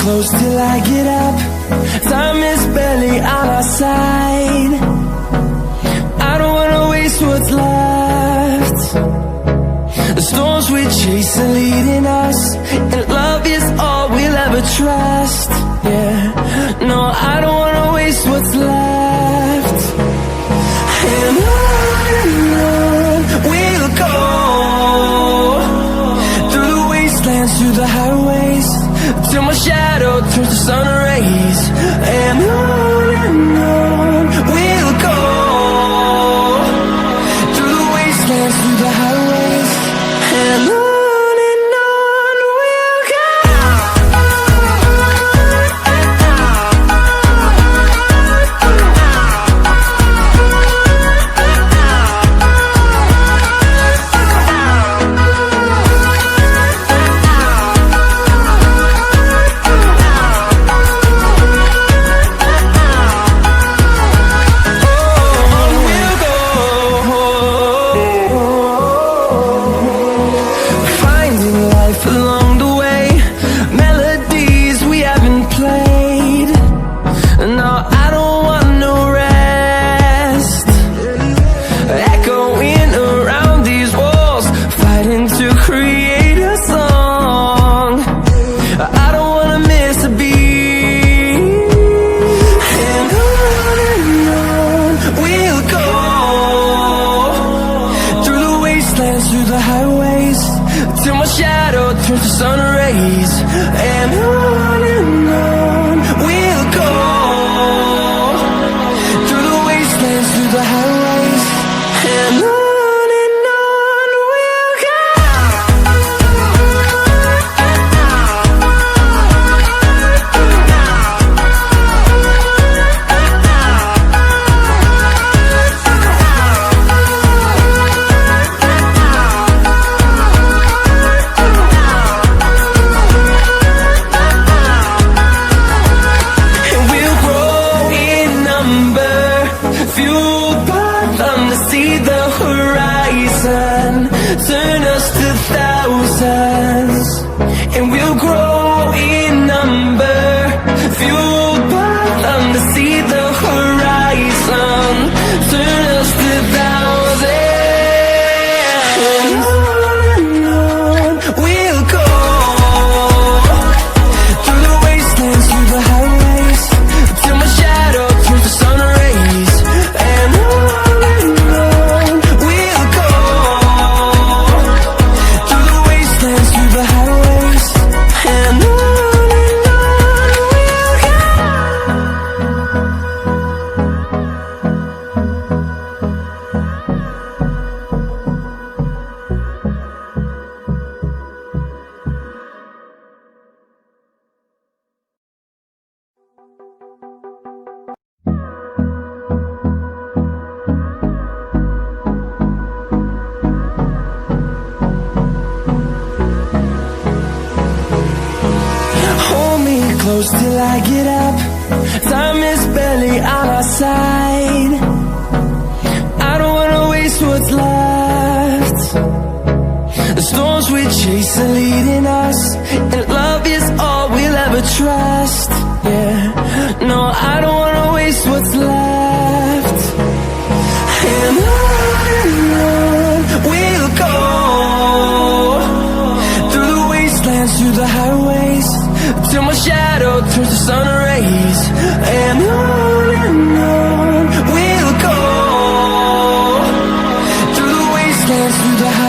close till I get up. Time is barely on our side. I don't wanna waste what's left. The storms we chase are leading us, and love is all we'll ever trust. Yeah, no, I don't wanna waste what's left. And on we'll go, through the wastelands, through the highways, till my shadow turns to sun rays. And on we'll go, through the wastelands, through the highways, and on we'll go. Through the highways, till my shadow turns to sun rays. And on we'll go, through the wastelands, through the highways, and on we'll go. Turn us to thousands, and we'll grow in number, fueled by them to see the horizon. Turn us to thousands, and on we'll go, through the wastelands, through the highways, till my shadow turns to sun rays. And on we'll go, through the highways, and on we'll go. Close till I get up. Time is barely on our side. I don't wanna waste what's left. The storms we chase are leading us, and love is all we'll ever trust. Yeah, no, I don't wanna waste what's left. And on we'll go, through the wastelands, through the highways, till my shadow turns to sun rays. And on we'll go, through the wastelands, through the highways.